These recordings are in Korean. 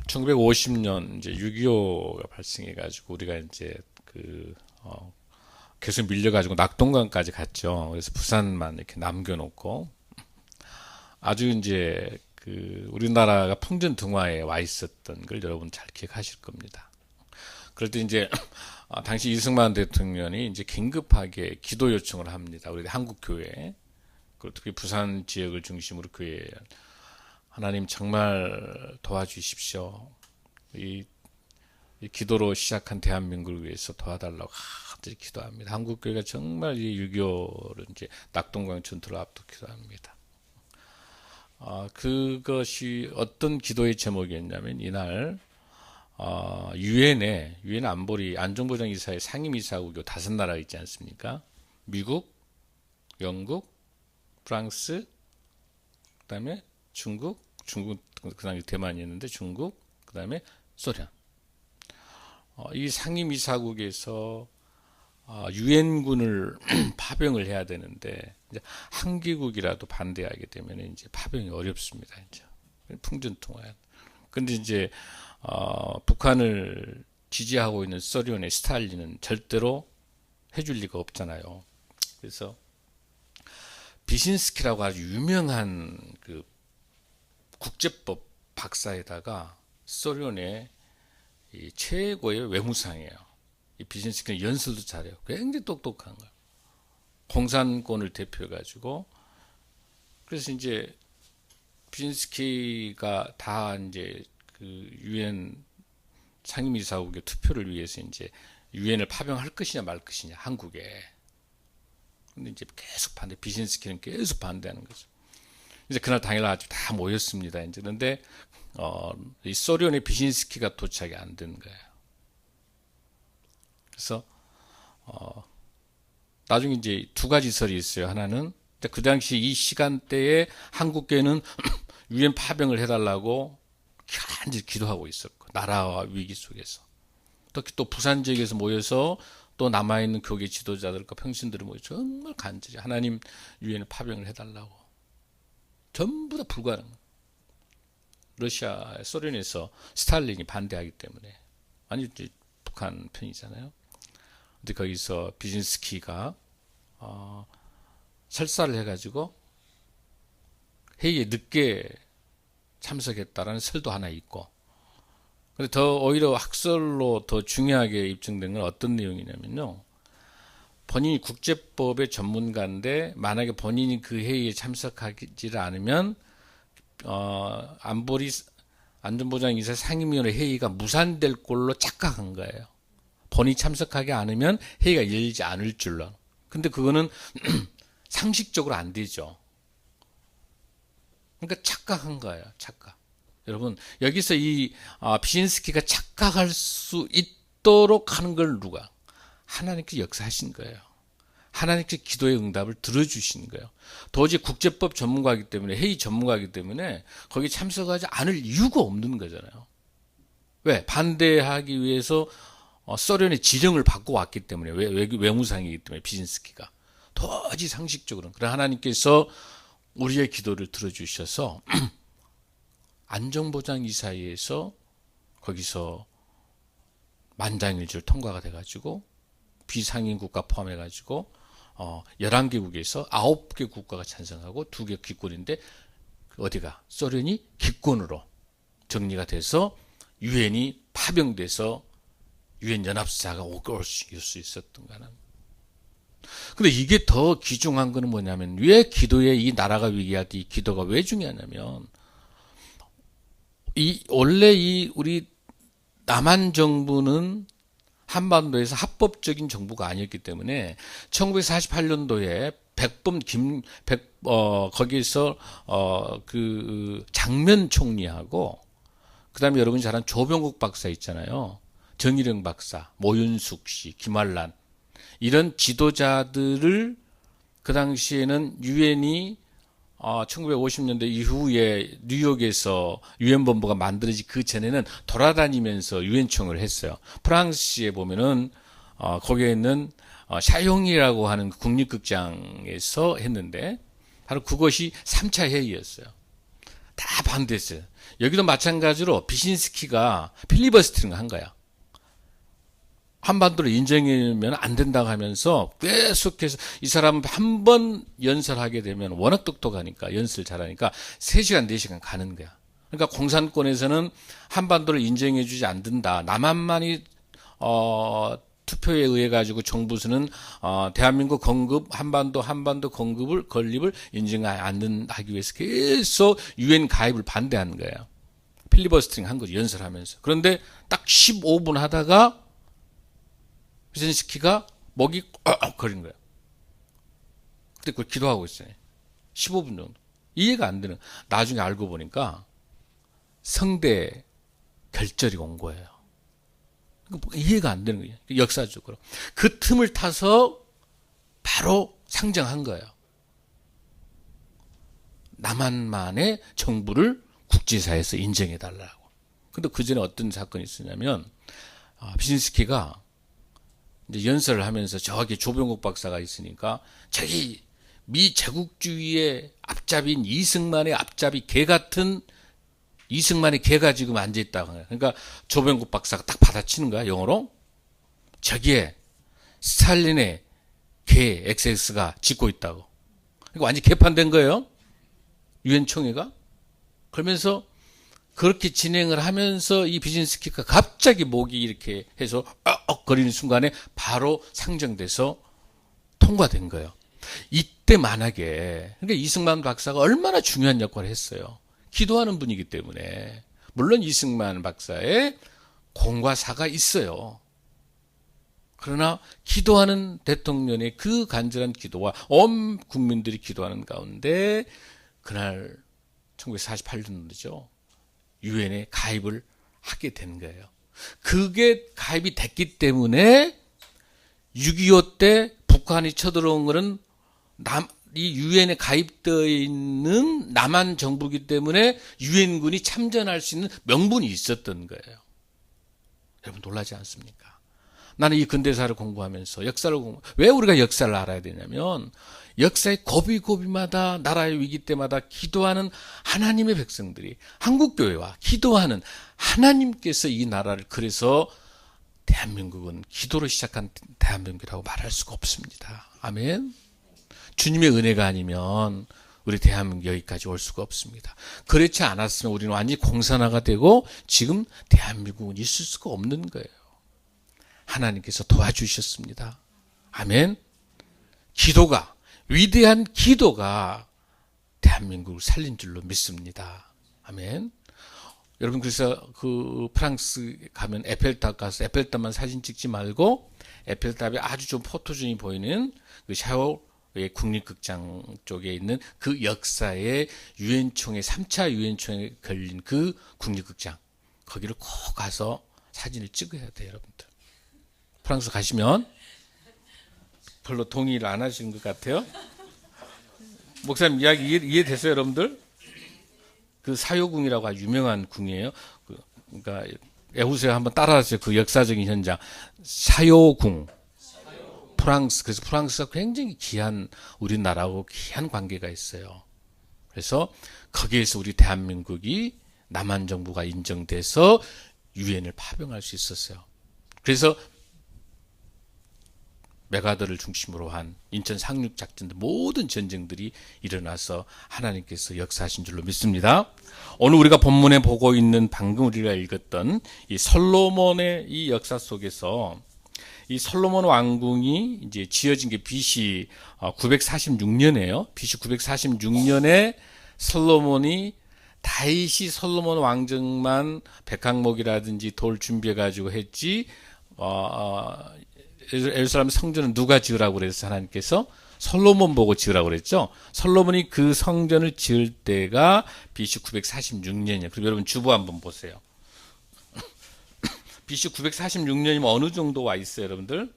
1950년 이제 6.25가 발생해가지고 우리가 이제 계속 밀려가지고 낙동강까지 갔죠. 그래서 부산만 이렇게 남겨놓고 아주 이제 우리나라가 풍전등화에 와 있었던 걸 여러분 잘 기억하실 겁니다. 그럴 때 이제 당시 이승만 대통령이 이제 긴급하게 기도 요청을 합니다. 우리 한국 교회, 그리고 특히 부산 지역을 중심으로 교회, 하나님 정말 도와주십시오. 이 기도로 시작한 대한민국을 위해서 도와달라고 하들이 기도합니다. 한국 교회가 정말 이 6.25를 이제 낙동강 전투를 앞두고 기도합니다. 그것이 어떤 기도의 제목이었냐면 이날 유엔 안보리 안전보장이사의 상임이사국이 5나라 있지 않습니까? 미국, 영국, 프랑스, 그다음에 중국 그다음에 대만이었는데 중국, 그다음에 소련. 이 상임이사국에서 유엔군을 파병을 해야 되는데 이제 한 개국이라도 반대하게 되면 이제 파병이 어렵습니다. 이제 풍전통화. 근데 이제 북한을 지지하고 있는 소련의 스탈린은 절대로 해줄 리가 없잖아요. 그래서 비신스키라고 아주 유명한 국제법 박사에다가 소련의 이 최고의 외무상이에요. 이 비신스키는 연설도 잘해요. 굉장히 똑똑한 거예요. 공산권을 대표해가지고. 그래서 이제 비신스키가 다 이제 유엔 상임이사국의 투표를 위해서 이제 유엔을 파병할 것이냐 말 것이냐 한국에. 근데 이제 계속 비신스키는 계속 반대하는 거죠. 이제 그날 당일 아주 다 모였습니다. 이제 그런데 이 소련의 비신스키가 도착이 안 된 거예요. 그래서 나중에 이제 2가지 설이 있어요. 하나는 그 당시 이 시간대에 한국계는 유엔 파병을 해달라고 간절히 기도하고 있었고 나라와 위기 속에서 특히 또 부산 지역에서 모여서 또 남아있는 교계 지도자들과 평신들을 모여 정말 간절히 하나님 유엔에 파병을 해달라고 전부 다 불가능. 러시아, 소련에서 스탈린이 반대하기 때문에 아니 이제 북한 편이잖아요. 근데 거기서 비진스키가 설사를 해가지고 회의에 늦게 참석했다라는 설도 하나 있고. 근데 더 오히려 학설로 더 중요하게 입증된 건 어떤 내용이냐면요. 본인이 국제법의 전문가인데 만약에 본인이 그 회의에 참석하지 않으면 안보리 안전보장이사 상임위원회 회의가 무산될 걸로 착각한 거예요. 본인이 참석하지 않으면 회의가 열리지 않을 줄로. 근데 그거는 상식적으로 안 되죠. 그러니까 착각한 거예요. 착각. 여러분 여기서 이 비신스키가 착각할 수 있도록 하는 걸 누가? 하나님께서 역사하신 거예요. 하나님께서 기도의 응답을 들어주신 거예요. 도저히 국제법 전문가이기 때문에 회의 전문가이기 때문에 거기 참석하지 않을 이유가 없는 거잖아요. 왜? 반대하기 위해서 소련의 지령을 받고 왔기 때문에 외무상이기 때문에 비신스키가 도저히 상식적으로는 그러나 하나님께서 우리의 기도를 들어주셔서 안전보장이사회에서 거기서 만장일치로 통과가 돼가지고 비상임 국가 포함해가지고 11개국에서 9개 국가가 찬성하고 2개 기권인데 어디가? 소련이 기권으로 정리가 돼서 유엔이 파병돼서 유엔 연합사가 올 수 있었던 거는. 근데 이게 더 귀중한 거는 뭐냐면 왜 기도에 이 나라가 위기할 때 이 기도가 왜 중요하냐면 원래 우리 남한 정부는 한반도에서 합법적인 정부가 아니었기 때문에 1948년도에 거기에서 장면 총리하고 그다음에 여러분이 잘 아는 조병국 박사 있잖아요. 정일영 박사, 모윤숙 씨, 김환란 이런 지도자들을 그 당시에는 유엔이 1950년대 이후에 뉴욕에서 유엔 본부가 만들어지 그 전에는 돌아다니면서 유엔청을 했어요. 프랑스에 보면은 거기에 있는 샤용이라고 하는 국립극장에서 했는데 바로 그것이 3차 회의였어요. 다 반대했어요. 여기도 마찬가지로 비신스키가 필리버스터링을 한 거야. 한반도를 인정하면 안 된다고 하면서 계속해서 이 사람 한 번 연설하게 되면 워낙 똑똑하니까 연설 잘하니까 3시간 4시간 가는 거야. 그러니까 공산권에서는 한반도를 인정해 주지 않는다. 남한만이 투표에 의해 가지고 정부수는 대한민국 건급 한반도 건급을 건립을 인정하지 않는다기 위해서 계속 유엔 가입을 반대하는 거예요. 필리버스터링 한 거죠. 연설하면서. 그런데 딱 15분 하다가 비신스키가 목이 거린 거예요. 그때 그걸 기도하고 있어요. 15분 정도. 이해가 안 되는. 나중에 알고 보니까 성대 결절이 온 거예요. 이해가 안 되는 거예요. 역사적으로. 그 틈을 타서 바로 상정한 거예요. 남한만의 정부를 국제사회에서 인정해달라고. 근데 그 전에 어떤 사건이 있었냐면, 비신스키가 이제 연설을 하면서 저기 조병국 박사가 있으니까 저기 미 제국주의의 앞잡이인 이승만의 앞잡이 개 같은 이승만의 개가 지금 앉아있다고 해요. 그러니까 조병국 박사가 딱 받아치는 거야, 영어로. 저기에 스탈린의 개 XX가 짓고 있다고. 그러니까 완전 개판된 거예요. 유엔 총회가. 그러면서 그렇게 진행을 하면서 이 비신스키가 갑자기 목이 이렇게 해서 거리는 순간에 바로 상정돼서 통과된 거예요. 이때 만약에 그러니까 이승만 박사가 얼마나 중요한 역할을 했어요. 기도하는 분이기 때문에. 물론 이승만 박사의 공과 사가 있어요. 그러나 기도하는 대통령의 그 간절한 기도와 온 국민들이 기도하는 가운데 그날 1948년도죠. 유엔에 가입을 하게 된 거예요. 그게 가입이 됐기 때문에 6.25 때 북한이 쳐들어온 거는 이 유엔에 가입되어 있는 남한 정부이기 때문에 유엔군이 참전할 수 있는 명분이 있었던 거예요. 여러분 놀라지 않습니까? 나는 이 근대사를 공부하면서 왜 우리가 역사를 알아야 되냐면 역사의 고비고비마다 나라의 위기 때마다 기도하는 하나님의 백성들이 한국교회와 기도하는 하나님께서 이 나라를 그래서 대한민국은 기도로 시작한 대한민국이라고 말할 수가 없습니다. 아멘. 주님의 은혜가 아니면 우리 대한민국 여기까지 올 수가 없습니다. 그렇지 않았으면 우리는 완전히 공산화가 되고 지금 대한민국은 있을 수가 없는 거예요. 하나님께서 도와주셨습니다. 아멘. 기도가 위대한 기도가 대한민국을 살린 줄로 믿습니다. 아멘. 여러분 그래서 그 프랑스 가면 에펠탑 가서 에펠탑만 사진 찍지 말고 에펠탑에 아주 좀 포토존이 보이는 그 샤오의 국립극장 쪽에 있는 그 역사의 유엔총회 3차 유엔총회에 걸린 그 국립극장 거기를 꼭 가서 사진을 찍어야 돼요. 여러분들. 프랑스 가시면 별로 동의를 안 하시는 것 같아요. 목사님 이야기 이해됐어요, 여러분들? 그 사요궁이라고 아주 유명한 궁이에요. 그러니까 에우세요 한번 따라하세요. 그 역사적인 현장. 사요궁. 프랑스. 그래서 프랑스가 굉장히 귀한 우리나라하고 귀한 관계가 있어요. 그래서 거기에서 우리 대한민국이 남한 정부가 인정돼서 유엔을 파병할 수 있었어요. 그래서 메가더를 중심으로 한 인천 상륙 작전 등 모든 전쟁들이 일어나서 하나님께서 역사하신 줄로 믿습니다. 오늘 우리가 본문에 보고 있는 방금 우리가 읽었던 이 솔로몬의 이 역사 속에서 이 솔로몬 왕궁이 이제 지어진 게 BC 946년이에요. BC 946년에 솔로몬이 다윗이 솔로몬 왕정만 백항목이라든지 돌 준비해 가지고 했지. 예루살렘 성전은 누가 지으라고 그랬어? 하나님께서 솔로몬 보고 지으라고 그랬죠. 솔로몬이 그 성전을 지을 때가 BC 946년이에요. 그럼 여러분 주보 한번 보세요. BC 946년이면 어느 정도 와 있어요, 여러분들?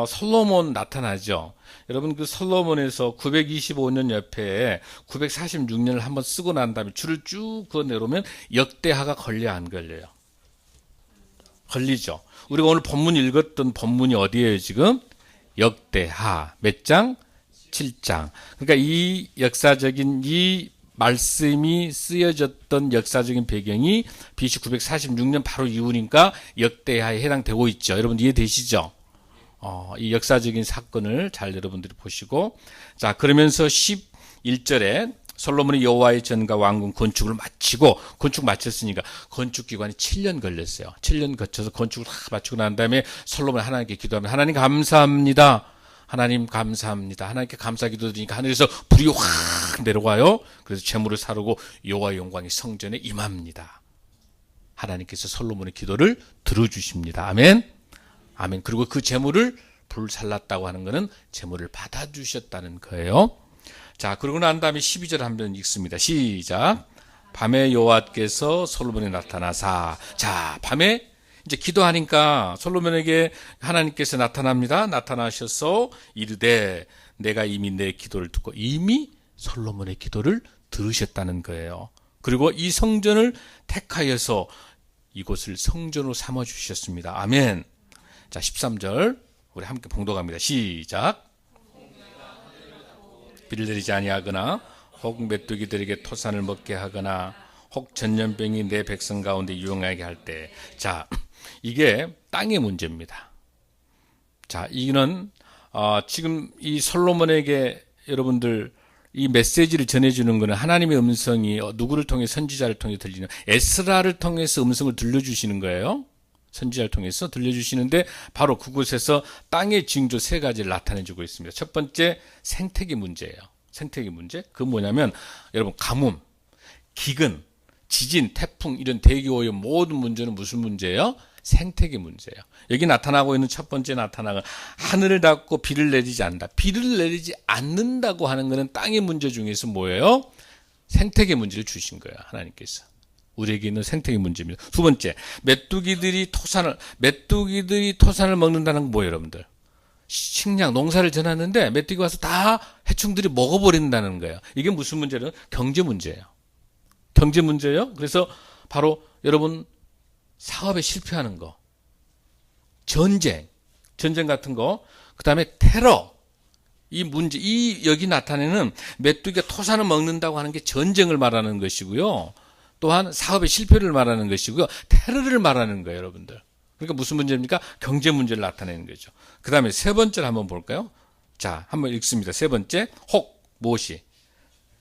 솔로몬 나타나죠. 여러분 그 솔로몬에서 925년 옆에 946년을 한번 쓰고 난 다음에 줄을 쭉 그어 내려오면 역대하가 걸려 안 걸려요? 걸리죠. 우리가 오늘 본문 읽었던 본문이 어디예요, 지금? 역대하. 몇 장? 7장. 그러니까 이 역사적인 이 말씀이 쓰여졌던 역사적인 배경이 BC 946년 바로 이후니까 역대하에 해당되고 있죠. 여러분 이해되시죠? 이 역사적인 사건을 잘 여러분들이 보시고, 자, 그러면서 11절에 솔로몬이 여호와의 전과 왕궁 건축을 마치고, 건축 마쳤으니까 건축 기간이 7년 걸렸어요. 7년 거쳐서 건축을 다 마치고 난 다음에 솔로몬이 하나님께 기도하면, 하나님 감사합니다. 하나님 감사합니다. 하나님께 감사 기도드리니까 하늘에서 불이 확 내려와요. 그래서 재물을 사르고 여호와의 영광이 성전에 임합니다. 하나님께서 솔로몬의 기도를 들어주십니다. 아멘. 아멘. 그리고 그 재물을 불살랐다고 하는 것은 재물을 받아주셨다는 거예요. 자, 그러고 난 다음에 12절 한번 읽습니다. 시작. 밤에 여호와께서 솔로몬에 나타나사. 자, 밤에 이제 기도하니까 솔로몬에게 하나님께서 나타납니다. 나타나셔서 이르되 내가 이미 내 기도를 듣고, 이미 솔로몬의 기도를 들으셨다는 거예요. 그리고 이 성전을 택하여서 이곳을 성전으로 삼아 주셨습니다. 아멘. 자, 13절 우리 함께 봉독합니다. 시작. 비를 내리지 아니하거나 혹 메뚜기들에게 토산을 먹게 하거나 혹 전염병이 내 백성 가운데 유행하게 할 때, 자, 이게 땅의 문제입니다. 자, 이는 지금 이 솔로몬에게 여러분들 이 메시지를 전해주는 것은 하나님의 음성이 누구를 통해, 선지자를 통해 들리는, 에스라를 통해서 음성을 들려주시는 거예요. 선지자를 통해서 들려주시는데 바로 그곳에서 땅의 징조 3가지를 나타내주고 있습니다. 첫 번째, 생태계 문제예요. 생태계 문제. 그 뭐냐면 여러분, 가뭄, 기근, 지진, 태풍, 이런 대기오염 모든 문제는 무슨 문제예요? 생태계 문제예요. 여기 나타나고 있는 첫 번째 나타나는, 하늘을 닫고 비를 내리지 않는다. 비를 내리지 않는다고 하는 것은 땅의 문제 중에서 뭐예요? 생태계 문제를 주신 거예요. 하나님께서. 우리에게 있는 생태계 문제입니다. 두 번째, 메뚜기들이 토산을 먹는다는 건 뭐예요, 여러분들? 식량, 농사를 지었는데 메뚜기 와서 다 해충들이 먹어버린다는 거예요. 이게 무슨 문제는? 경제 문제예요. 경제 문제예요. 그래서 바로 여러분, 사업에 실패하는 거, 전쟁 같은 거, 그 다음에 테러, 이 문제, 여기 나타내는 메뚜기가 토산을 먹는다고 하는 게 전쟁을 말하는 것이고요. 또한 사업의 실패를 말하는 것이고요. 테러를 말하는 거예요, 여러분들. 그러니까 무슨 문제입니까? 경제 문제를 나타내는 거죠. 그 다음에 세 번째를 한번 볼까요? 자, 한번 읽습니다. 세 번째, 혹, 무엇이?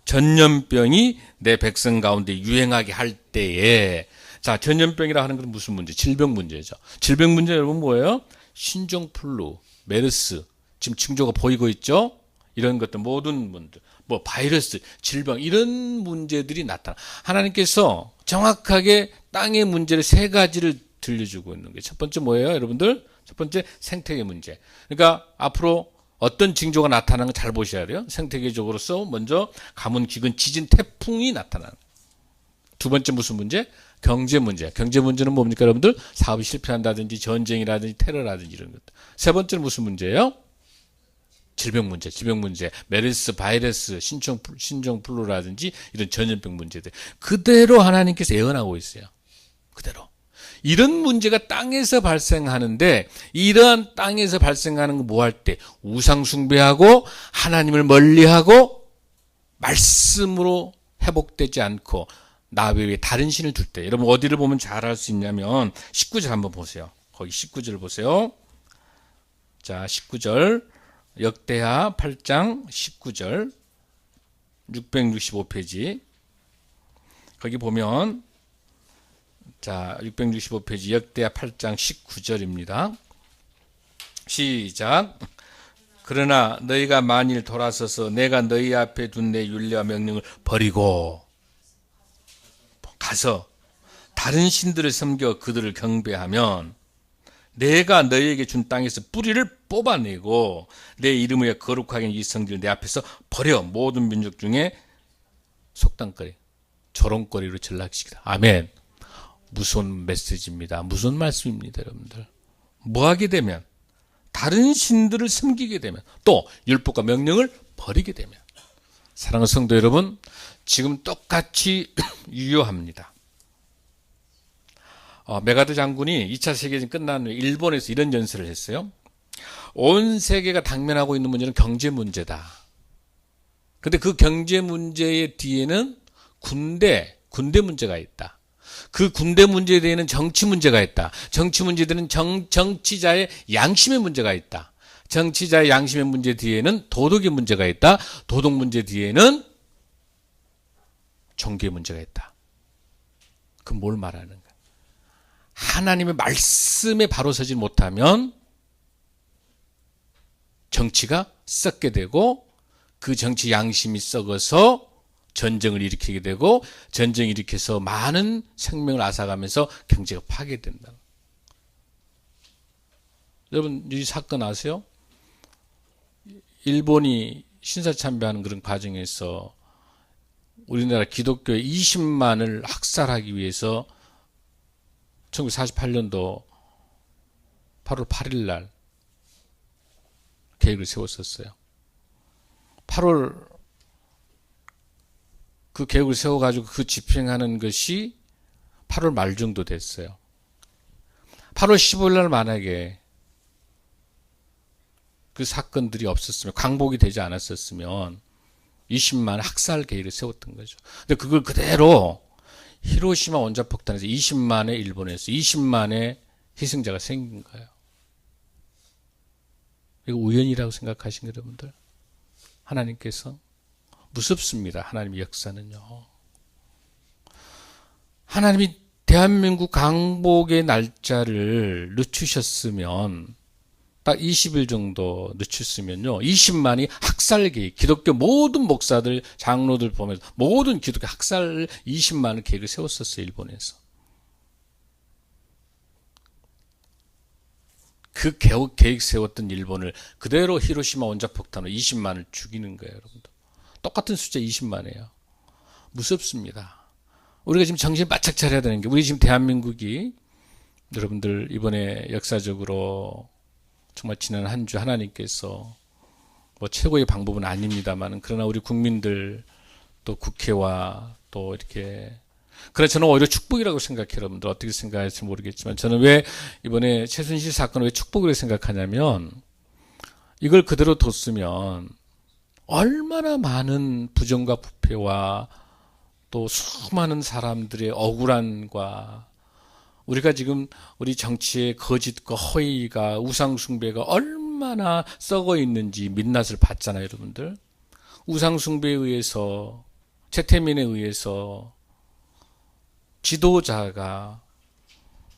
전염병이 내 백성 가운데 유행하게 할 때에, 자, 전염병이라 하는 건 무슨 문제? 질병 문제죠. 질병 문제 여러분 뭐예요? 신종플루, 메르스, 지금 징조가 보이고 있죠? 이런 것들, 모든 문제, 뭐 바이러스, 질병, 이런 문제들이 나타나. 하나님께서 정확하게 땅의 문제를 3가지를 들려주고 있는 게, 첫 번째 뭐예요, 여러분들? 첫 번째, 생태계 문제. 그러니까 앞으로 어떤 징조가 나타나는 걸 잘 보셔야 돼요. 생태계적으로서 먼저 가뭄, 기근, 지진, 태풍이 나타나는. 두 번째 무슨 문제? 경제 문제. 경제 문제는 뭡니까, 여러분들? 사업이 실패한다든지 전쟁이라든지 테러라든지 이런 것들. 세 번째는 무슨 문제예요? 질병 문제, 메르스, 바이러스, 신종플루라든지 이런 전염병 문제들. 그대로 하나님께서 예언하고 있어요. 그대로. 이런 문제가 땅에서 발생하는데, 이러한 땅에서 발생하는 거 뭐 할 때? 우상 숭배하고 하나님을 멀리하고 말씀으로 회복되지 않고 나 외에 다른 신을 둘 때. 여러분 어디를 보면 잘 알 수 있냐면 19절 한번 보세요. 거기 19절 보세요. 자, 19절. 역대하 8장 19절 665페이지 거기 보면, 자, 665페이지 역대하 8장 19절입니다. 시작. 그러나 너희가 만일 돌아서서 내가 너희 앞에 둔 내 율례와 명령을 버리고 가서 다른 신들을 섬겨 그들을 경배하면 내가 너희에게 준 땅에서 뿌리를 뽑아내고 내 이름 위에 거룩하게 이 성전을 내 앞에서 버려 모든 민족 중에 속단거리, 조롱거리로 전락시키다. 아멘. 무서운 메시지입니다. 무서운 말씀입니다, 여러분들. 뭐 하게 되면, 다른 신들을 섬기게 되면, 또 율법과 명령을 버리게 되면, 사랑하는 성도 여러분, 지금 똑같이 유효합니다. 메가드 장군이 2차 세계대전 끝난 후에 일본에서 이런 연설을 했어요. 온 세계가 당면하고 있는 문제는 경제 문제다. 근데 그 경제 문제의 뒤에는 군대 문제가 있다. 그 군대 문제에 대해는 정치 문제가 있다. 정치 문제에 대해는 정치자의 양심의 문제가 있다. 정치자의 양심의 문제 뒤에는 도덕의 문제가 있다. 도덕 문제 뒤에는 종교의 문제가 있다. 그건 뭘 말하는가? 하나님의 말씀에 바로 서지 못하면 정치가 썩게 되고 그 정치 양심이 썩어서 전쟁을 일으키게 되고 전쟁을 일으켜서 많은 생명을 앗아가면서 경제가 파괴된다. 여러분 이 사건 아세요? 일본이 신사참배하는 그런 과정에서 우리나라 기독교의 20만을 학살하기 위해서 1948년도 8월 8일 날 계획을 세웠었어요. 8월 그 계획을 세워가지고 그 집행하는 것이 8월 말 정도 됐어요. 8월 15일 날 만약에 그 사건들이 없었으면, 광복이 되지 않았었으면 20만 학살 계획을 세웠던 거죠. 근데 그걸 그대로 히로시마 원자폭탄에서 20만의 일본에서 20만의 희생자가 생긴 거예요. 이거 우연이라고 생각하신 여러분들? 하나님께서 무섭습니다. 하나님의 역사는요. 하나님이 대한민국 광복의 날짜를 늦추셨으면 딱 20일 정도 늦췄으면요. 20만이 학살 계획, 기독교 모든 목사들, 장로들 보면서 모든 기독교 학살 20만을 계획을 세웠었어요. 일본에서. 그 계획 세웠던 일본을 그대로 히로시마 원자폭탄으로 20만을 죽이는 거예요. 여러분들. 똑같은 숫자 20만이에요. 무섭습니다. 우리가 지금 정신 바짝 차려야 되는 게, 우리 지금 대한민국이 여러분들 이번에 역사적으로 정말 지난 한 주 하나님께서 뭐 최고의 방법은 아닙니다만, 그러나 우리 국민들 또 국회와 또 이렇게, 그래서 저는 오히려 축복이라고 생각해요. 여러분들 어떻게 생각할지 모르겠지만, 저는 왜 이번에 최순실 사건을 왜 축복으로 생각하냐면, 이걸 그대로 뒀으면 얼마나 많은 부정과 부패와 또 수많은 사람들의 억울함과, 우리가 지금 우리 정치의 거짓과 허위가, 우상숭배가 얼마나 썩어 있는지 민낯을 봤잖아요, 여러분들. 우상숭배에 의해서, 최태민에 의해서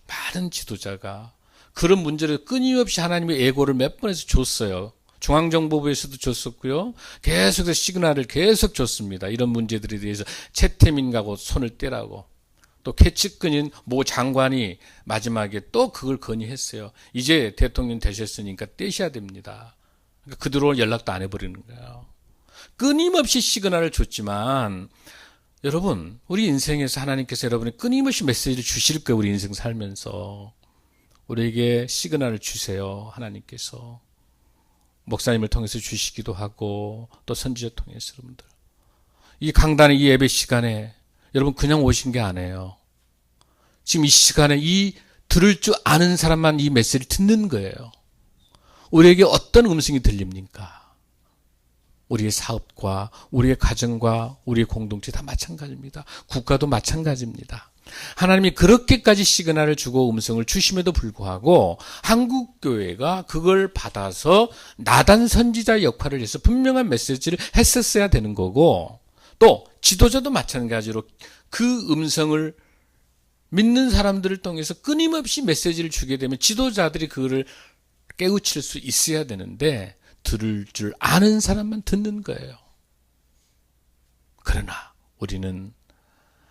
많은 지도자가 그런 문제를 끊임없이 하나님의 예고를 몇 번에서 줬어요. 중앙정보부에서도 줬었고요. 계속해서 시그널을 계속 줬습니다. 이런 문제들에 대해서 최태민하고 손을 떼라고. 또 캐치꾼인 모 장관이 마지막에 또 그걸 건의했어요. 이제 대통령 되셨으니까 떼셔야 됩니다. 그러니까 그대로 연락도 안 해버리는 거예요. 끊임없이 시그널을 줬지만, 여러분, 우리 인생에서 하나님께서 여러분이 끊임없이 메시지를 주실 거예요. 우리 인생 살면서. 우리에게 시그널을 주세요. 하나님께서. 목사님을 통해서 주시기도 하고, 또 선지자 통해서 여러분들. 이 강단의 이 예배 시간에 여러분 그냥 오신 게 아니에요. 지금 이 시간에 이 들을 줄 아는 사람만 이 메시지를 듣는 거예요. 우리에게 어떤 음성이 들립니까? 우리의 사업과 우리의 가정과 우리의 공동체 다 마찬가지입니다. 국가도 마찬가지입니다. 하나님이 그렇게까지 시그널을 주고 음성을 주심에도 불구하고 한국교회가 그걸 받아서 나단 선지자 역할을 해서 분명한 메시지를 했었어야 되는 거고, 또 지도자도 마찬가지로 그 음성을 믿는 사람들을 통해서 끊임없이 메시지를 주게 되면 지도자들이 그거를 깨우칠 수 있어야 되는데, 들을 줄 아는 사람만 듣는 거예요. 그러나 우리는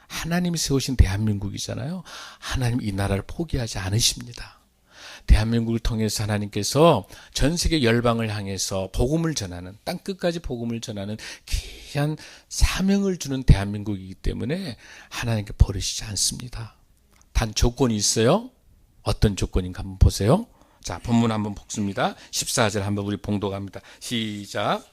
하나님이 세우신 대한민국이잖아요. 하나님 이 나라를 포기하지 않으십니다. 대한민국을 통해서 하나님께서 전 세계 열방을 향해서 복음을 전하는, 땅끝까지 복음을 전하는 귀한 사명을 주는 대한민국이기 때문에 하나님께 버리시지 않습니다. 단 조건이 있어요. 어떤 조건인가 한번 보세요. 자, 본문 한번 읽습니다. 14절 한번 우리 봉독합니다. 시작.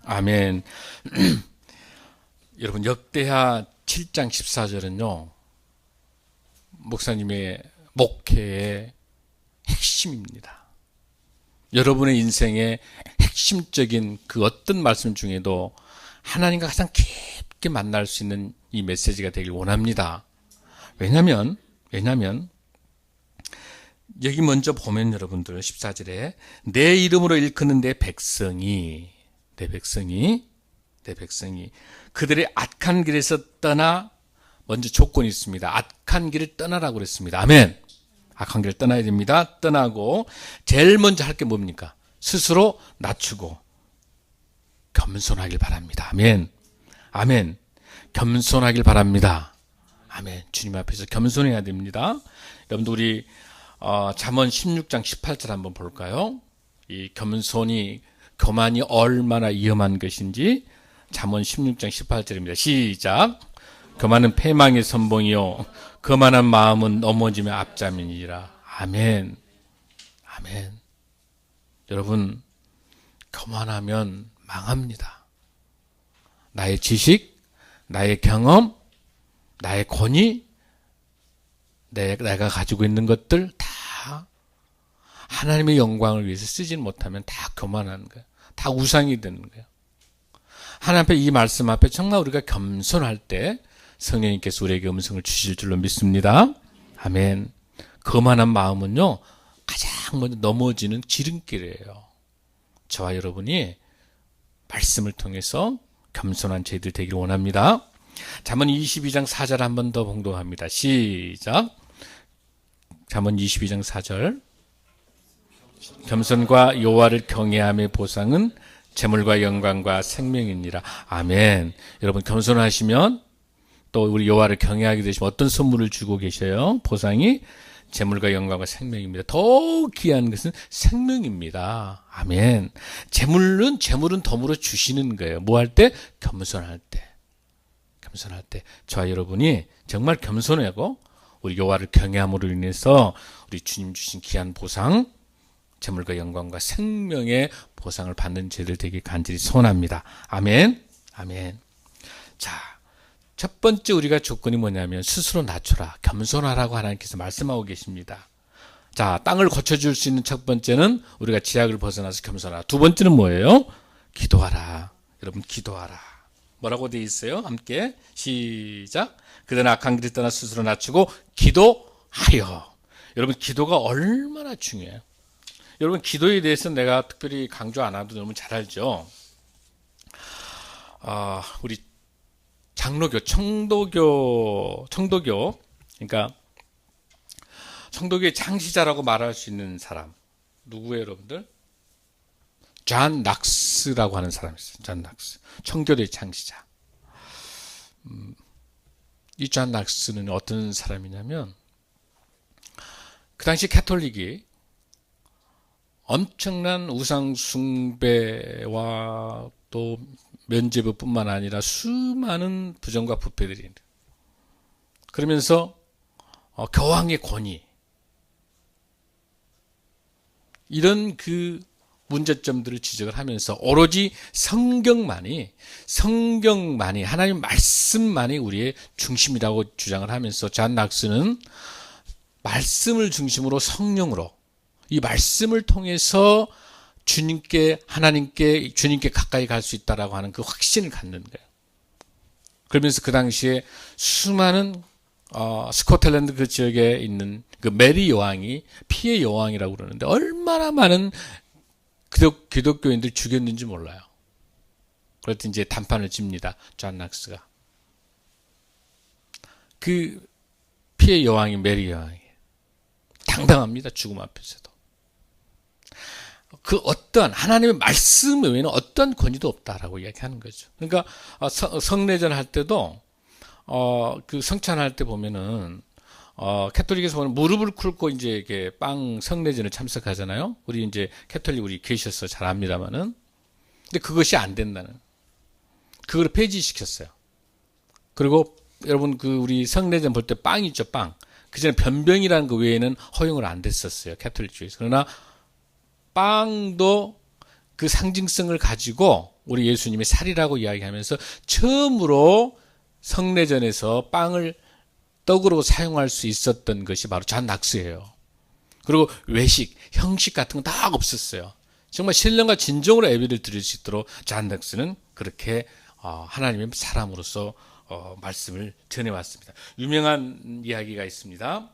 아멘. 여러분, 역대하 7장 14절은요, 목사님의 목회의 핵심입니다. 여러분의 인생의 핵심적인 그 어떤 말씀 중에도 하나님과 가장 깊게 만날 수 있는 이 메시지가 되길 원합니다. 왜냐면 여기 먼저 보면 여러분들 14절에 내 이름으로 일컫는 내 백성이 그들의 악한 길에서 떠나, 먼저 조건이 있습니다. 악한 길을 떠나라고 그랬습니다. 아멘. 악한 길을 떠나야 됩니다. 떠나고 제일 먼저 할 게 뭡니까? 스스로 낮추고 겸손하길 바랍니다. 아멘. 아멘. 겸손하길 바랍니다. 아멘. 주님 앞에서 겸손해야 됩니다. 여러분들 우리 잠언 16장 18절 한번 볼까요? 이 교만이 얼마나 위험한 것인지 잠언 16장 18절입니다. 시작. 교만은 패망의 선봉이요 거만한 마음은 넘어짐의 앞자민이라. 아멘. 아멘. 여러분, 교만하면 망합니다. 나의 지식, 나의 경험, 나의 권위, 내가 가지고 있는 것들 다 하나님의 영광을 위해서 쓰지는 못하면 다 교만하는 거예요. 다 우상이 되는 거예요. 하나님 앞에 이 말씀 앞에 정말 우리가 겸손할 때 성령님께서 우리에게 음성을 주실 줄로 믿습니다. 아멘. 거만한 마음은요, 가장 먼저 넘어지는 지름길이에요. 저와 여러분이 말씀을 통해서 겸손한 저희들 되기를 원합니다. 잠언 22장 4절 한 번 더 봉독합니다. 시작. 잠언 22장 4절. 겸손과 여호와를 경외함의 보상은 재물과 영광과 생명이니라. 아멘. 여러분 겸손하시면 또 우리 여호와를 경외하게 되시면 어떤 선물을 주고 계셔요? 보상이 재물과 영광과 생명입니다. 더 귀한 것은 생명입니다. 아멘. 재물은 덤으로 주시는 거예요. 뭐 할 때? 겸손할 때. 저와 여러분이 정말 겸손하고 우리 여호와를 경외함으로 인해서 우리 주님 주신 귀한 보상, 재물과 영광과 생명의 보상을 받는 저희들 되게 간절히 소원합니다. 아멘. 아멘. 자, 첫 번째 우리가 조건이 뭐냐면 스스로 낮춰라, 겸손하라고 하나님께서 말씀하고 계십니다. 자, 땅을 고쳐줄 수 있는 첫 번째는 우리가 지약을 벗어나서 겸손하라. 두 번째는 뭐예요? 기도하라. 여러분 기도하라. 뭐라고 되어 있어요? 함께 시작. 그들은 악한 길을 떠나 스스로 낮추고 기도하여. 여러분 기도가 얼마나 중요해요. 여러분 기도에 대해서 내가 특별히 강조 안 해도 여러분 잘 알죠. 우리 장로교, 청도교, 그러니까 청도교의 창시자라고 말할 수 있는 사람 누구예요, 여러분들? 존 낙스라고 하는 사람이 있어요. 존 낙스, 청교도의 창시자. 이 존 낙스는 어떤 사람이냐면 그 당시 캐톨릭이 엄청난 우상 숭배와 또 면죄부뿐만 아니라 수많은 부정과 부패들이 그러면서 교황의 권위 이런 그 문제점들을 지적을 하면서 오로지 성경만이 하나님 말씀만이 우리의 중심이라고 주장을 하면서 존 낙스는 말씀을 중심으로 성령으로 이 말씀을 통해서 주님께 가까이 갈 수 있다라고 하는 그 확신을 갖는 거예요. 그러면서 그 당시에 수많은 스코틀랜드 그 지역에 있는 그 메리 여왕이 피해 여왕이라고 그러는데 얼마나 많은 기독교인들 죽였는지 몰라요. 그래서 이제 단판을 칩니다. 존 낙스가. 그 피해 여왕이 메리 여왕이 당당합니다. 죽음 앞에서도. 그 어떠한 하나님의 말씀 외에는 어떤 권위도 없다라고 이야기하는 거죠. 그러니까 성례전 할 때도 그 성찬할 때 보면은 캐톨릭에서 보면 무릎을 꿇고 이제 이렇게 성례전에 참석하잖아요. 우리 이제 캐톨릭 우리 계셔서 잘 압니다만은 근데 그것이 안 된다는 그걸 폐지시켰어요. 그리고 여러분 그 우리 성례전 볼 때 빵 있죠, 빵. 그전에 변병이라는 그 외에는 허용을 안 됐었어요, 캐톨릭 쪽에서. 그러나 빵도 그 상징성을 가지고 우리 예수님의 살이라고 이야기하면서 처음으로 성례전에서 빵을 떡으로 사용할 수 있었던 것이 바로 잔낙스예요. 그리고 외식, 형식 같은 건 다 없었어요. 정말 신령과 진정으로 예배를 드릴 수 있도록 잔낙스는 그렇게 하나님의 사람으로서 말씀을 전해왔습니다. 유명한 이야기가 있습니다.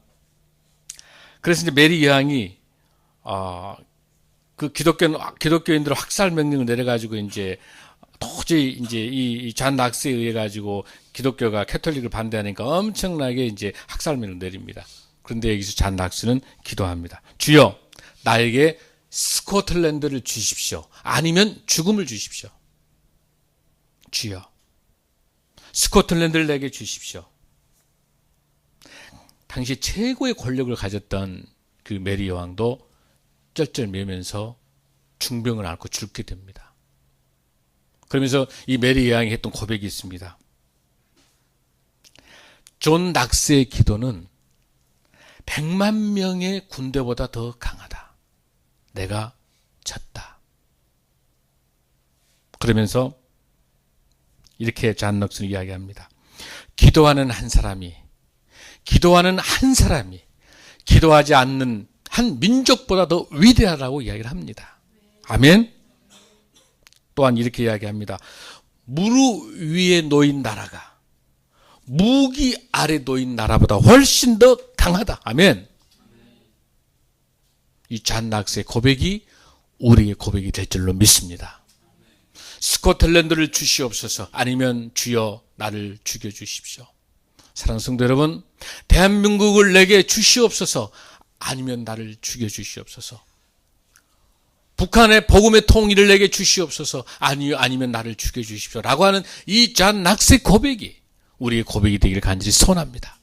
그래서 이제 메리 여왕이 그 기독교인들 학살 명령을 내려가지고 이제 도저히 이제 이 잔 낙스에 의해 가지고 기독교가 캐톨릭을 반대하니까 엄청나게 이제 학살 명령을 내립니다. 그런데 여기서 잔 낙스는 기도합니다. 주여, 나에게 스코틀랜드를 주십시오. 아니면 죽음을 주십시오. 주여, 스코틀랜드를 내게 주십시오. 당시 최고의 권력을 가졌던 그 메리 여왕도 쩔쩔매면서 중병을 앓고 죽게 됩니다. 그러면서 이 메리 여왕이 했던 고백이 있습니다. 존 낙스의 기도는 100만 명의 군대보다 더 강하다. 내가 졌다. 그러면서 이렇게 잔 낙스는 이야기합니다. 기도하는 한 사람이 기도하지 않는 한 민족보다 더 위대하다고 이야기를 합니다. 아멘. 또한 이렇게 이야기합니다. 무릎 위에 놓인 나라가 무기 아래 놓인 나라보다 훨씬 더 강하다. 아멘. 이 잔 낙스의 고백이 우리의 고백이 될 줄로 믿습니다. 스코틀랜드를 주시옵소서. 아니면 주여 나를 죽여주십시오. 사랑하는 성도 여러분, 대한민국을 내게 주시옵소서. 아니면 나를 죽여주시옵소서. 북한의 복음의 통일을 내게 주시옵소서. 아니면 나를 죽여주십시오. 라고 하는 이 잔 낙스의 고백이 우리의 고백이 되기를 간절히 소원합니다.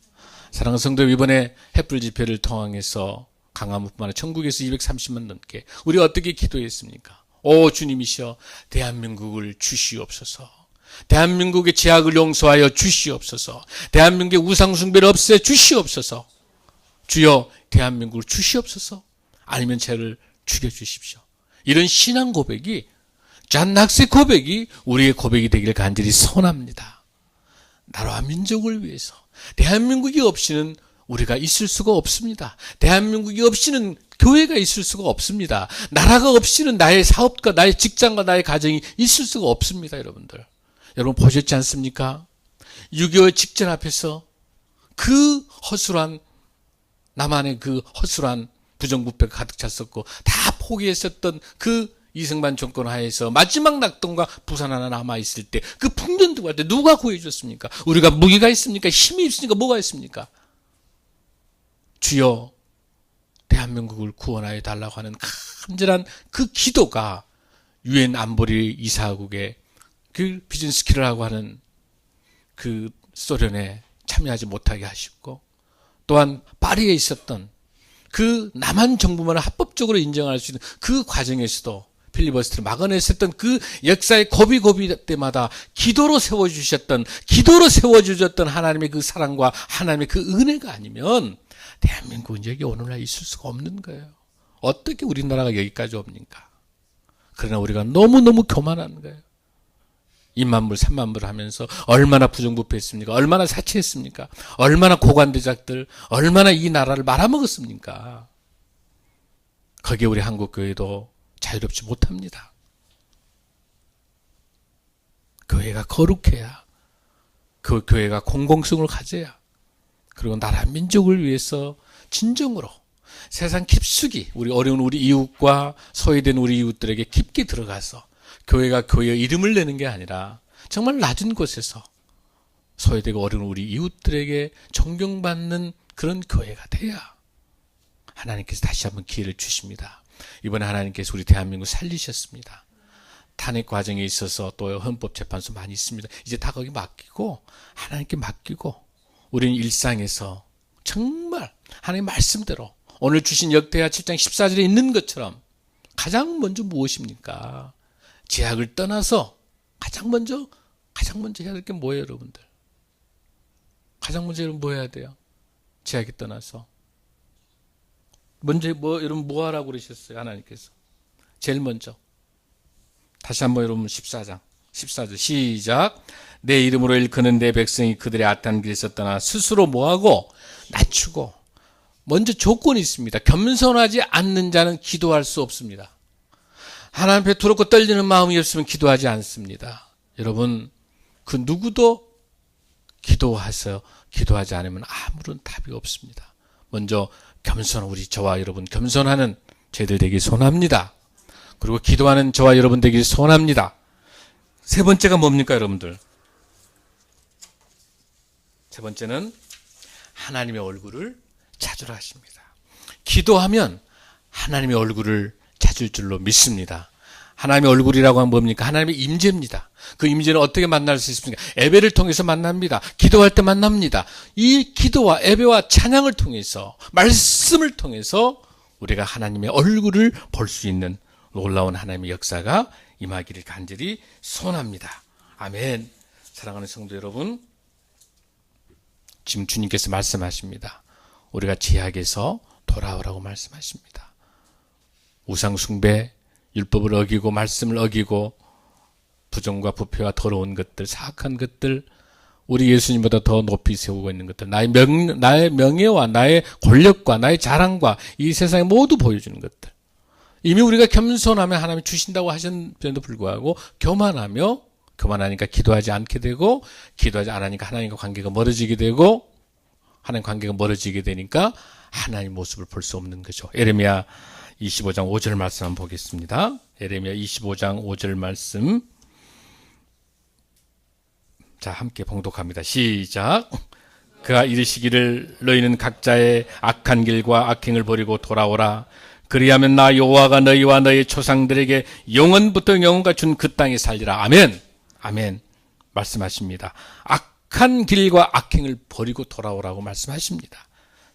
사랑하는 성도 여러분, 이번에 햇불 집회를 통해서 강화문뿐만 아니라 전국에서 230만 넘게 우리가 어떻게 기도했습니까? 오 주님이시여, 대한민국을 주시옵소서. 대한민국의 죄악을 용서하여 주시옵소서. 대한민국의 우상숭배를 없애 주시옵소서. 주여 대한민국을 주시옵소서. 아니면 죄를 죽여주십시오. 이런 신앙 고백이, 잔 낙스의 고백이 우리의 고백이 되기를 간절히 소원합니다. 나라와 민족을 위해서. 대한민국이 없이는 우리가 있을 수가 없습니다. 대한민국이 없이는 교회가 있을 수가 없습니다. 나라가 없이는 나의 사업과 나의 직장과 나의 가정이 있을 수가 없습니다. 여러분들, 여러분 보셨지 않습니까? 6.25 직전 앞에서 그 허술한, 남한의 그 허술한 부정부패가 가득 찼었고 다 포기했었던 그 이승만 정권 하에서 마지막 낙동과 부산 하나 남아있을 때 그 풍년들과 때 누가 구해줬습니까? 우리가 무기가 있습니까? 힘이 있습니까? 뭐가 있습니까? 주여 대한민국을 구원하여 달라고 하는 간절한 그 기도가 유엔 안보리 이사국의 그 비진스키라고 하는 그 소련에 참여하지 못하게 하셨고, 또한 파리에 있었던 그 남한 정부만을 합법적으로 인정할 수 있는 그 과정에서도 필리버스터를 막아냈었던 그 역사의 고비고비 때마다 기도로 세워주셨던 하나님의 그 사랑과 하나님의 그 은혜가 아니면 대한민국은 여기 오늘날 있을 수가 없는 거예요. 어떻게 우리나라가 여기까지 옵니까? 그러나 우리가 너무너무 교만한 거예요. 2만불 3만불 하면서 얼마나 부정부패했습니까? 얼마나 사치했습니까? 얼마나 고관대작들, 얼마나 이 나라를 말아먹었습니까? 거기에 우리 한국교회도 자유롭지 못합니다. 교회가 거룩해야, 그 교회가 공공성을 가져야, 그리고 나라 민족을 위해서 진정으로 세상 깊숙이 우리 어려운 우리 이웃과 소외된 우리 이웃들에게 깊게 들어가서 교회가 교회의 이름을 내는 게 아니라 정말 낮은 곳에서 소외되고 어려운 우리 이웃들에게 존경받는 그런 교회가 돼야 하나님께서 다시 한번 기회를 주십니다. 이번에 하나님께서 우리 대한민국 살리셨습니다. 탄핵 과정에 있어서 또 헌법재판소 많이 있습니다. 이제 다 거기 맡기고 하나님께 맡기고 우리는 일상에서 정말 하나님의 말씀대로 오늘 주신 역대하 7장 14절에 있는 것처럼 가장 먼저 무엇입니까? 죄악을 떠나서 가장 먼저 해야 될 게 뭐예요, 여러분들? 가장 먼저 여러분 뭐 해야 돼요? 죄악이 떠나서. 먼저 여러분 뭐 하라고 그러셨어요, 하나님께서? 제일 먼저. 다시 한번 여러분 14절 시작. 내 이름으로 일컫는 내 백성이 그들의 악한 길에서 떠나 스스로 뭐하고 낮추고. 먼저 조건이 있습니다. 겸손하지 않는 자는 기도할 수 없습니다. 하나님 앞에 두렵고 떨리는 마음이 없으면 기도하지 않습니다. 여러분, 그 누구도 기도하지 않으면 아무런 답이 없습니다. 먼저 우리 저와 여러분 겸손하는 저희들 되기 소원합니다. 그리고 기도하는 저와 여러분 되기 소원합니다. 세 번째가 뭡니까, 여러분들? 세 번째는 하나님의 얼굴을 찾으라 하십니다. 기도하면 하나님의 얼굴을 찾을 줄로 믿습니다. 하나님의 얼굴이라고 하면 뭡니까? 하나님의 임재입니다. 그 임재는 어떻게 만날 수 있습니까? 예배를 통해서 만납니다. 기도할 때 만납니다. 이 기도와 예배와 찬양을 통해서, 말씀을 통해서 우리가 하나님의 얼굴을 볼 수 있는 놀라운 하나님의 역사가 임하기를 간절히 소원합니다. 아멘. 사랑하는 성도 여러분, 지금 주님께서 말씀하십니다. 우리가 죄악에서 돌아오라고 말씀하십니다. 우상 숭배, 율법을 어기고 말씀을 어기고 부정과 부패와 더러운 것들, 사악한 것들, 우리 예수님보다 더 높이 세우고 있는 것들, 나의 명예와 나의 권력과 나의 자랑과 이 세상에 모두 보여주는 것들. 이미 우리가 겸손하면 하나님이 주신다고 하셨는데도 불구하고 교만하니까 기도하지 않게 되고, 기도하지 않으니까 하나님과 관계가 멀어지게 되고, 하나님 관계가 멀어지게 되니까 하나님 모습을 볼 수 없는 거죠. 예레미야 25장 5절 말씀 한번 보겠습니다. 예레미야 25장 5절 말씀. 자, 함께 봉독합니다. 시작. 그가 이르시기를 너희는 각자의 악한 길과 악행을 버리고 돌아오라. 그리하면 나 여호와가 너희와 너희 조상들에게 영원부터 영원까지 준 그 땅에 살리라. 아멘. 아멘. 말씀하십니다. 악한 길과 악행을 버리고 돌아오라고 말씀하십니다.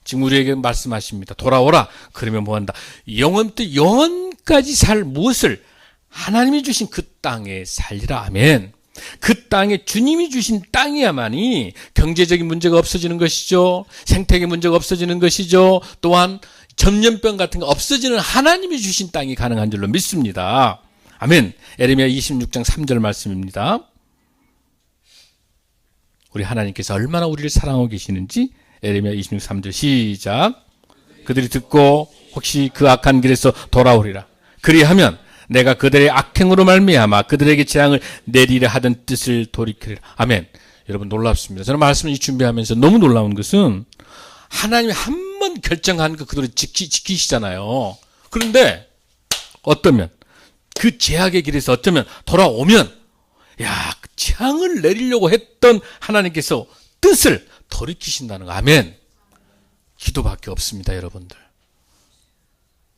지금 우리에게 말씀하십니다. 돌아오라. 그러면 뭐한다? 영원부터 영원까지 살 무엇을? 하나님이 주신 그 땅에 살리라. 아멘. 그 땅에 주님이 주신 땅이야만이 경제적인 문제가 없어지는 것이죠. 생태계 문제가 없어지는 것이죠. 또한 전염병 같은 거 없어지는 하나님이 주신 땅이 가능한 줄로 믿습니다. 아멘. 예레미야 26장 3절 말씀입니다. 우리 하나님께서 얼마나 우리를 사랑하고 계시는지 예레미야 26, 3절 시작. 그들이 듣고 혹시 그 악한 길에서 돌아오리라. 그리하면 내가 그들의 악행으로 말미암아 그들에게 재앙을 내리려 하던 뜻을 돌이키리라. 아멘. 여러분 놀랍습니다. 저는 말씀을 준비하면서 너무 놀라운 것은 하나님이 한 번 결정한 거 그대로 지키시잖아요. 그런데 어쩌면 그 죄악의 길에서 어쩌면 돌아오면 그 재앙을 내리려고 했던 하나님께서 뜻을 돌이키신다는 거. 아멘. 기도밖에 없습니다, 여러분들.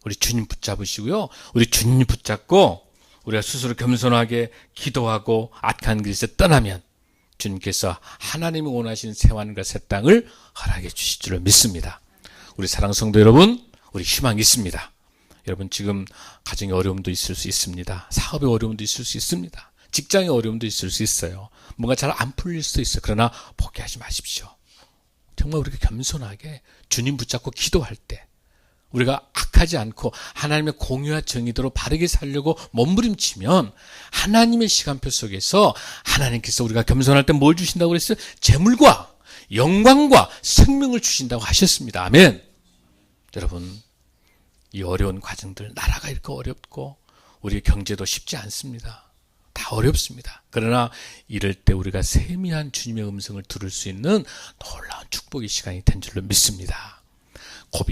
우리 주님 붙잡으시고요. 우리 주님 붙잡고 우리가 스스로 겸손하게 기도하고 악한 길에서 떠나면 주님께서 하나님이 원하시는 새하늘과 새 땅을 허락해 주실 줄 믿습니다. 우리 사랑 성도 여러분, 우리 희망이 있습니다. 여러분 지금 가정에 어려움도 있을 수 있습니다. 사업에 어려움도 있을 수 있습니다. 직장에 어려움도 있을 수 있어요. 뭔가 잘 안 풀릴 수도 있어요. 그러나 포기하지 마십시오. 정말 우리가 겸손하게 주님 붙잡고 기도할 때 우리가 악하지 않고 하나님의 공의와 정의대로 바르게 살려고 몸부림치면 하나님의 시간표 속에서 하나님께서 우리가 겸손할 때 뭘 주신다고 그랬어요? 재물과 영광과 생명을 주신다고 하셨습니다. 아멘. 여러분 이 어려운 과정들, 나라가 이렇게 어렵고 우리 경제도 쉽지 않습니다. 다 어렵습니다. 그러나 이럴 때 우리가 세미한 주님의 음성을 들을 수 있는 놀라운 축복의 시간이 된 줄로 믿습니다.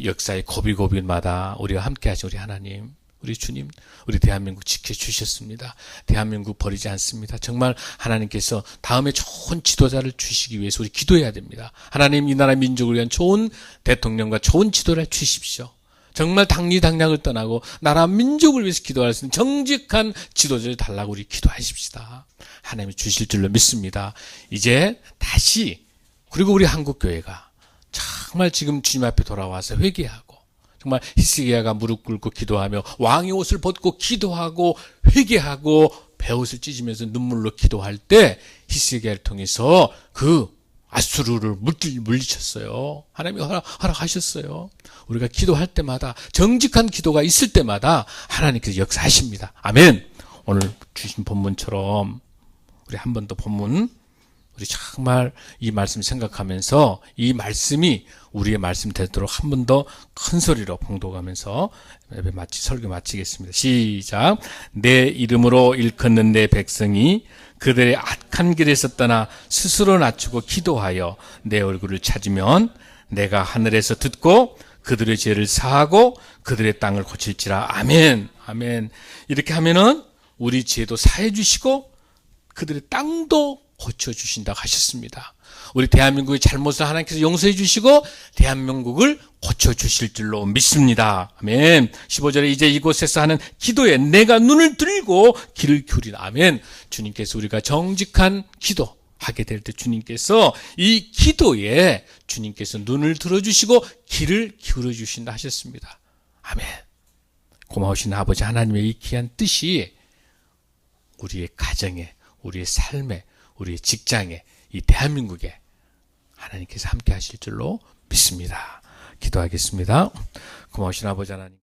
역사의 고비고비마다 우리가 함께 하신 우리 하나님, 우리 주님, 우리 대한민국 지켜주셨습니다. 대한민국 버리지 않습니다. 정말 하나님께서 다음에 좋은 지도자를 주시기 위해서 우리 기도해야 됩니다. 하나님 이 나라 민족을 위한 좋은 대통령과 좋은 지도를 주십시오. 정말 당리당략을 떠나고 나라 민족을 위해서 기도할 수 있는 정직한 지도자를 달라고 우리 기도하십시다. 하나님이 주실 줄로 믿습니다. 이제 다시 그리고 우리 한국교회가 정말 지금 주님 앞에 돌아와서 회개하고 정말 히스기야가 무릎 꿇고 기도하며 왕의 옷을 벗고 기도하고 회개하고 베옷을 찢으면서 눈물로 기도할 때 히스기야를 통해서 그 아수르를 물리쳤어요. 하나님이 허락하셨어요. 우리가 기도할 때마다 정직한 기도가 있을 때마다 하나님께서 역사하십니다. 아멘. 오늘 주신 본문처럼 우리 한 번 더 본문 우리 정말 이 말씀 생각하면서 이 말씀이 우리의 말씀 되도록 한 번 더 큰 소리로 봉독하면서 예배 설교 마치겠습니다. 시작. 내 이름으로 일컫는 내 백성이 그들의 악한 길에서 떠나 스스로 낮추고 기도하여 내 얼굴을 찾으면 내가 하늘에서 듣고 그들의 죄를 사하고 그들의 땅을 고칠지라. 아멘. 아멘. 이렇게 하면은 우리 죄도 사해 주시고 그들의 땅도 고쳐주신다고 하셨습니다. 우리 대한민국의 잘못을 하나님께서 용서해 주시고 대한민국을 고쳐주실 줄로 믿습니다. 아멘. 15절에 이제 이곳에서 하는 기도에 내가 눈을 들고 귀를 기울이라. 아멘. 주님께서 우리가 정직한 기도 하게 될 때 주님께서 이 기도에 주님께서 눈을 들어주시고 귀를 기울여 주신다 하셨습니다. 아멘. 고마우신 아버지 하나님의 이 귀한 뜻이 우리의 가정에, 우리의 삶에, 우리의 직장에, 이 대한민국에 하나님께서 함께 하실 줄로 믿습니다. 기도하겠습니다. 고마우신 아버지 하나님.